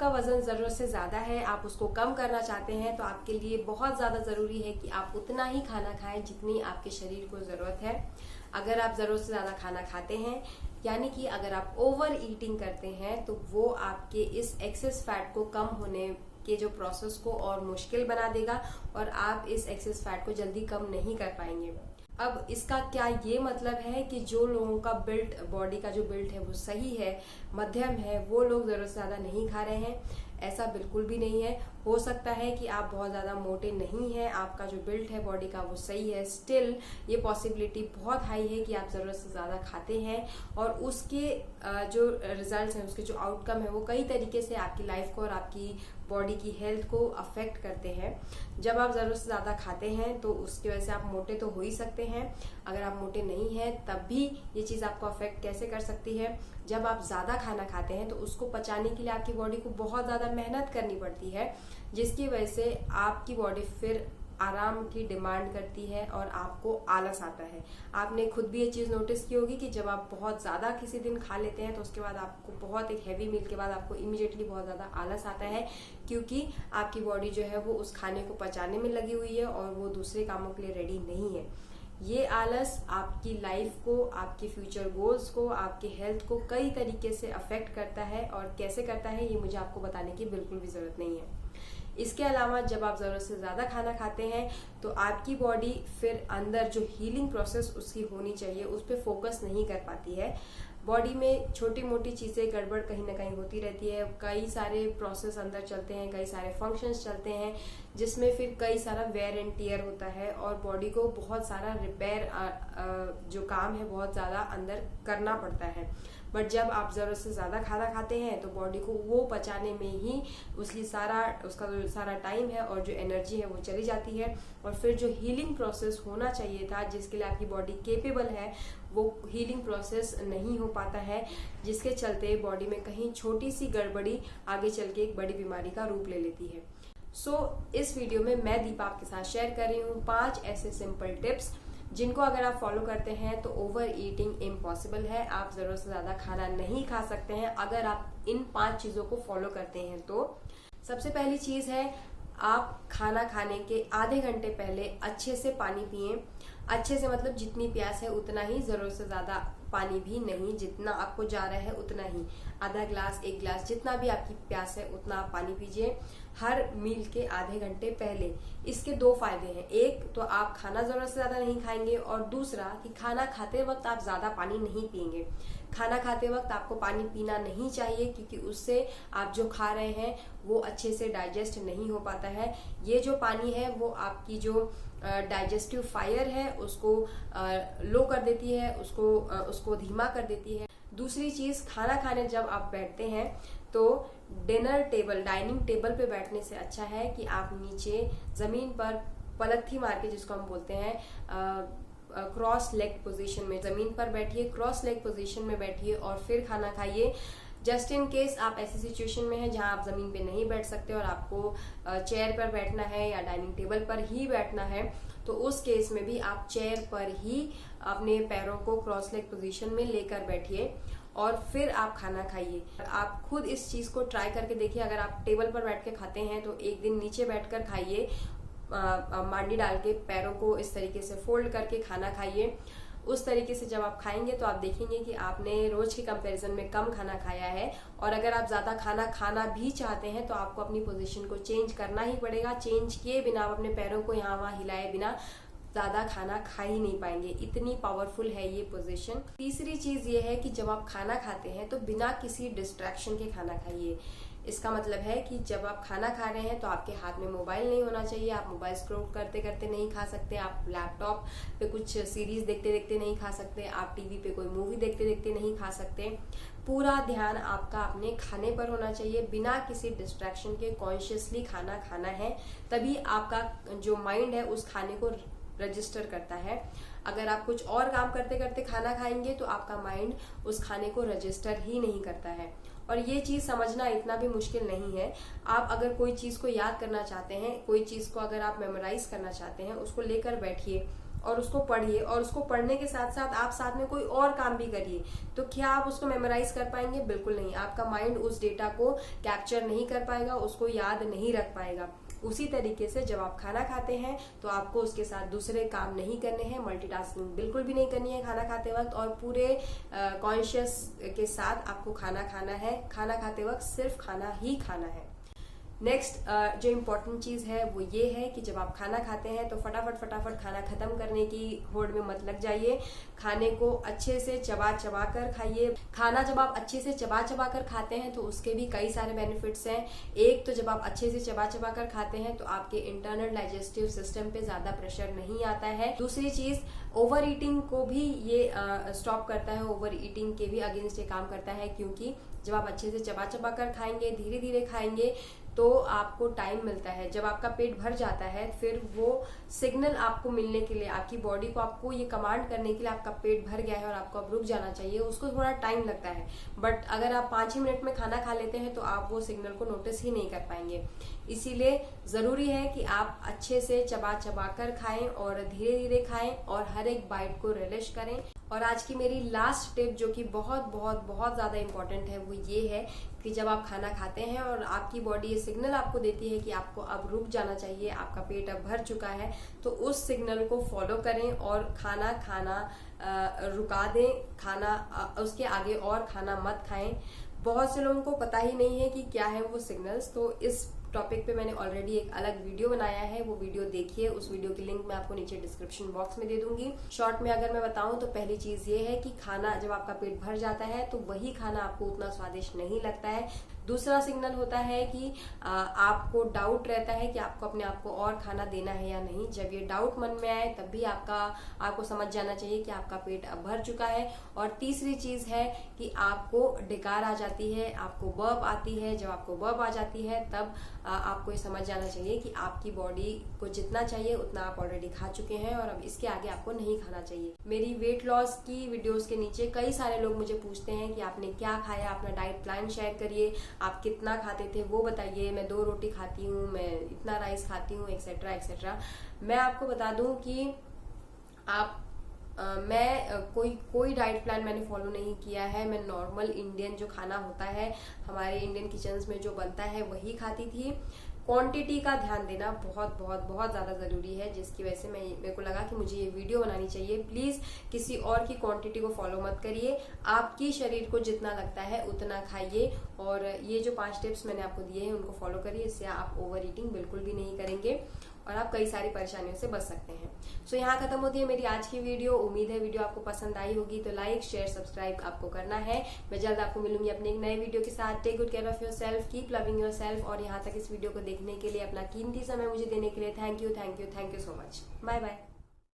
आपका वजन जरूरत से ज्यादा है, आप उसको कम करना चाहते हैं, तो आपके लिए बहुत ज्यादा जरूरी है कि आप उतना ही खाना खाएं जितनी आपके शरीर को जरूरत है। अगर आप जरूरत से ज्यादा खाना खाते हैं, यानी कि अगर आप ओवर ईटिंग करते हैं, तो वो आपके इस एक्सेस फैट को कम होने के जो प्रोसेस को और मुश्किल बना देगा और आप इस एक्सेस फैट को जल्दी कम नहीं कर पाएंगे। अब इसका क्या ये मतलब है कि जो लोगों का बॉडी का जो बिल्ट है वो सही है, मध्यम है, वो लोग जरूरत से ज्यादा नहीं खा रहे हैं? ऐसा बिल्कुल भी नहीं है। हो सकता है कि आप बहुत ज्यादा मोटे नहीं हैं, आपका जो बिल्ट है बॉडी का वो सही है, स्टिल ये पॉसिबिलिटी बहुत हाई है कि आप जरूरत से ज्यादा खाते हैं और उसके जो रिजल्ट्स हैं, उसके जो आउटकम है वो कई तरीके से आपकी लाइफ को और आपकी बॉडी की हेल्थ को अफेक्ट करते हैं। जब आप जरूरत से ज्यादा खाते हैं तो उसकी वजह से आप मोटे तो हो ही सकते हैं। अगर आप मोटे नहीं हैं तब भी ये चीज आपको अफेक्ट कैसे कर सकती है? जब आप ज्यादा खाना खाते हैं तो उसको पचाने के लिए आपकी बॉडी को बहुत ज्यादा मेहनत करनी पड़ती है, जिसकी वजह से आपकी बॉडी फिर आराम की डिमांड करती है और आपको आलस आता है। आपने खुद भी ये चीज नोटिस की होगी कि जब आप बहुत ज्यादा किसी दिन खा लेते हैं तो उसके बाद आपको बहुत एक हैवी मील के बाद आपको इमीडिएटली बहुत ज्यादा आलस आता है, क्योंकि आपकी बॉडी जो है वो उस खाने को पचाने में लगी हुई है और वो दूसरे कामों के लिए रेडी नहीं है। ये आलस आपकी लाइफ को, आपके फ्यूचर गोल्स को, आपके हेल्थ को कई तरीके से अफेक्ट करता है और कैसे करता है ये मुझे आपको बताने की बिल्कुल भी जरूरत नहीं है। इसके अलावा जब आप जरूरत से ज्यादा खाना खाते हैं तो आपकी बॉडी फिर अंदर जो हीलिंग प्रोसेस उसकी होनी चाहिए उस पर फोकस नहीं कर पाती है। बॉडी में छोटी मोटी चीजें गड़बड़ कहीं ना कहीं होती रहती है, कई सारे प्रोसेस अंदर चलते हैं, कई सारे फंक्शंस चलते हैं, जिसमें फिर कई सारा वेयर एंड टियर होता है और बॉडी को बहुत सारा रिपेयर जो काम है बहुत ज्यादा अंदर करना पड़ता है। बट जब आप जरूरत से ज्यादा खाना खाते हैं तो बॉडी को वो पचाने में ही उसका जो सारा टाइम है और जो एनर्जी है वो चली जाती है और फिर जो हीलिंग प्रोसेस होना चाहिए था, जिसके लिए आपकी बॉडी केपेबल है, वो हीलिंग प्रोसेस नहीं हो पाता है, जिसके चलते बॉडी में कहीं छोटी सी गड़बड़ी आगे चल के एक बड़ी बीमारी का रूप ले लेती है। इस वीडियो में मैं दीपा आपके साथ शेयर कर रही हूँ 5 ऐसे सिंपल टिप्स जिनको अगर आप फॉलो करते हैं तो ओवर ईटिंग इम्पॉसिबल है। आप जरूरत से ज्यादा खाना नहीं खा सकते हैं अगर आप इन 5 चीजों को फॉलो करते हैं। तो सबसे पहली चीज है, आप खाना खाने के आधे घंटे पहले अच्छे से पानी पिएं। अच्छे से मतलब जितनी प्यास है उतना ही, जरूरत से ज्यादा पानी भी नहीं, जितना आपको जा रहा है उतना ही, आधा ग्लास 1 ग्लास जितना भी आपकी प्यास है उतना आप पानी पीजिए हर मील के आधे घंटे पहले। इसके 2 फायदे हैं, एक तो आप खाना जरूरत से ज्यादा नहीं खाएंगे और दूसरा कि खाना खाते वक्त आप ज्यादा पानी नहीं पिएंगे। खाना खाते वक्त आपको पानी पीना नहीं चाहिए क्योंकि उससे आप जो खा रहे हैं वो अच्छे से डाइजेस्ट नहीं हो पाता है। ये जो पानी है वो आपकी जो डाइजेस्टिव फायर है उसको लो कर देती है, उसको धीमा कर देती है। दूसरी चीज, खाना खाने जब आप बैठते हैं तो डाइनिंग टेबल पे बैठने से अच्छा है कि आप नीचे जमीन पर पलथी मार के, जिसको हम बोलते हैं क्रॉस लेग पोजीशन में, जमीन पर बैठिए, क्रॉस लेग पोजीशन में बैठिए और फिर खाना खाइए। जस्ट इन केस आप ऐसी सिचुएशन में हैं जहां आप जमीन पे नहीं बैठ सकते और आपको चेयर पर बैठना है या डाइनिंग टेबल पर ही बैठना है, तो उस केस में भी आप चेयर पर ही अपने पैरों को क्रॉस लेग पोजीशन में लेकर बैठिए और फिर आप खाना खाइए। आप खुद इस चीज को ट्राई करके देखिए। अगर आप टेबल पर बैठ के खाते हैं तो एक दिन नीचे बैठकर खाइए, मांडी डाल के पैरों को इस तरीके से फोल्ड करके खाना खाइए। उस तरीके से जब आप खाएंगे तो आप देखेंगे कि आपने रोज के कंपैरिजन में कम खाना खाया है। और अगर आप ज्यादा खाना खाना भी चाहते हैं तो आपको अपनी पोजीशन को चेंज करना ही पड़ेगा। चेंज किए बिना, आप अपने पैरों को यहाँ वहां हिलाए बिना ज्यादा खाना खा ही नहीं पाएंगे, इतनी पावरफुल है ये पोजीशन। तीसरी चीज ये है कि जब आप खाना खाते हैं तो बिना किसी डिस्ट्रैक्शन के खाना खाइए। इसका मतलब है कि जब आप खाना खा रहे हैं तो आपके हाथ में मोबाइल नहीं होना चाहिए। आप मोबाइल स्क्रॉल करते करते नहीं खा सकते, आप लैपटॉप पे कुछ सीरीज देखते देखते नहीं खा सकते, आप टीवी पे कोई मूवी देखते देखते नहीं खा सकते। पूरा ध्यान आपका अपने खाने पर होना चाहिए, बिना किसी डिस्ट्रैक्शन के कॉन्शियसली खाना खाना है, तभी आपका जो माइंड है उस खाने को रजिस्टर करता है। अगर आप कुछ और काम करते करते खाना खाएंगे तो आपका माइंड उस खाने को रजिस्टर ही नहीं करता है। और ये चीज समझना इतना भी मुश्किल नहीं है। आप अगर कोई चीज को याद करना चाहते हैं, कोई चीज को अगर आप मेमोराइज करना चाहते हैं, उसको लेकर बैठिए और उसको पढ़िए, और उसको पढ़ने के साथ साथ आप साथ में कोई और काम भी करिए, तो क्या आप उसको मेमोराइज कर पाएंगे? बिल्कुल नहीं। आपका माइंड उस डेटा को कैप्चर नहीं कर पाएगा, उसको याद नहीं रख पाएगा। उसी तरीके से जब आप खाना खाते हैं तो आपको उसके साथ दूसरे काम नहीं करने हैं, मल्टीटास्किंग बिल्कुल भी नहीं करनी है खाना खाते वक्त, और पूरे कॉन्शियस के साथ आपको खाना खाना है। खाना खाते वक्त सिर्फ खाना ही खाना है। नेक्स्ट जो इम्पोर्टेंट चीज़ है वो ये है कि जब आप खाना खाते हैं तो फटाफट खाना खत्म करने की होड़ में मत लग जाइए। खाने को अच्छे से चबा चबा कर खाइए। खाना जब आप अच्छे से चबा चबा कर खाते हैं तो उसके भी कई सारे बेनिफिट्स हैं। एक तो जब आप अच्छे से चबा चबा कर खाते हैं तो आपके इंटरनल डाइजेस्टिव सिस्टम पे ज़्यादा प्रेशर नहीं आता है। दूसरी चीज़, ओवर ईटिंग को भी ये स्टॉप करता है, ओवर ईटिंग के भी अगेंस्ट ये काम करता है, क्योंकि जब आप अच्छे से चबा चबा कर खाएंगे, धीरे धीरे खाएंगे, तो आपको टाइम मिलता है। जब आपका पेट भर जाता है फिर वो सिग्नल आपको मिलने के लिए, आपकी बॉडी को आपको ये कमांड करने के लिए आपका पेट भर गया है और आपको अब रुक जाना चाहिए, उसको थोड़ा टाइम लगता है। बट अगर आप 5 ही मिनट में खाना खा लेते हैं तो आप वो सिग्नल को नोटिस ही नहीं कर पाएंगे। इसीलिए जरूरी है कि आप अच्छे से चबा चबा कर खाएं और धीरे धीरे खाएं और हर एक बाइट को रिलिश करें। और आज की मेरी लास्ट टिप जो कि बहुत बहुत बहुत ज्यादा इंपॉर्टेंट है वो ये है कि जब आप खाना खाते हैं और आपकी बॉडी ये सिग्नल आपको देती है कि आपको अब रुक जाना चाहिए, आपका पेट अब भर चुका है, तो उस सिग्नल को फॉलो करें और खाना रुका दें। खाना उसके आगे और खाना मत खाएं। बहुत से लोगों को पता ही नहीं है कि क्या है वो सिग्नल्स, तो इस टॉपिक पे मैंने ऑलरेडी एक अलग वीडियो बनाया है, वो वीडियो देखिए। उस वीडियो की लिंक मैं आपको नीचे डिस्क्रिप्शन बॉक्स में दे दूंगी। शॉर्ट में अगर मैं बताऊं तो पहली चीज ये है कि खाना जब आपका पेट भर जाता है तो वही खाना आपको उतना स्वादिष्ट नहीं लगता है। दूसरा सिग्नल होता है कि आपको डाउट रहता है कि आपको अपने आप को और खाना देना है या नहीं। जब ये डाउट मन में आए तब भी आपको समझ जाना चाहिए कि आपका पेट अब भर चुका है। और तीसरी चीज है कि आपको डकार आ जाती है, आपको बर्प आती है। जब आपको बर्प आ जाती है तब आपको ये समझ जाना चाहिए कि आपकी बॉडी को जितना चाहिए उतना आप ऑलरेडी खा चुके हैं और अब इसके आगे आपको नहीं खाना चाहिए। मेरी वेट लॉस की वीडियोस के नीचे कई सारे लोग मुझे पूछते हैं कि आपने क्या खाया, अपना डाइट प्लान शेयर करिए, आप कितना खाते थे वो बताइए। मैं 2 रोटी खाती हूँ, मैं इतना राइस खाती हूँ, एक्सेट्रा एक्सेट्रा। मैं आपको बता दूं कि मैं कोई डाइट प्लान मैंने फॉलो नहीं किया है। मैं नॉर्मल इंडियन जो खाना होता है हमारे इंडियन किचन्स में जो बनता है वही खाती थी। क्वांटिटी का ध्यान देना बहुत बहुत बहुत ज़्यादा ज़रूरी है, जिसकी वजह से मेरे को लगा कि मुझे ये वीडियो बनानी चाहिए। प्लीज़ किसी और की क्वांटिटी को फॉलो मत करिए, आपकी शरीर को जितना लगता है उतना खाइए। और ये जो 5 टिप्स मैंने आपको दिए हैं उनको फॉलो करिए, इससे आप ओवर ईटिंग बिल्कुल भी नहीं करेंगे और आप कई सारी परेशानियों से बच सकते हैं। सो यहाँ खत्म होती है मेरी आज की वीडियो। उम्मीद है वीडियो आपको पसंद आई होगी, तो लाइक शेयर सब्सक्राइब आपको करना है। मैं जल्द आपको मिलूंगी अपने एक नए वीडियो के साथ। Take good care of yourself, keep loving yourself. और यहाँ तक इस वीडियो को देखने के लिए, अपना कीमती समय मुझे देने के लिए thank you so much. Bye bye.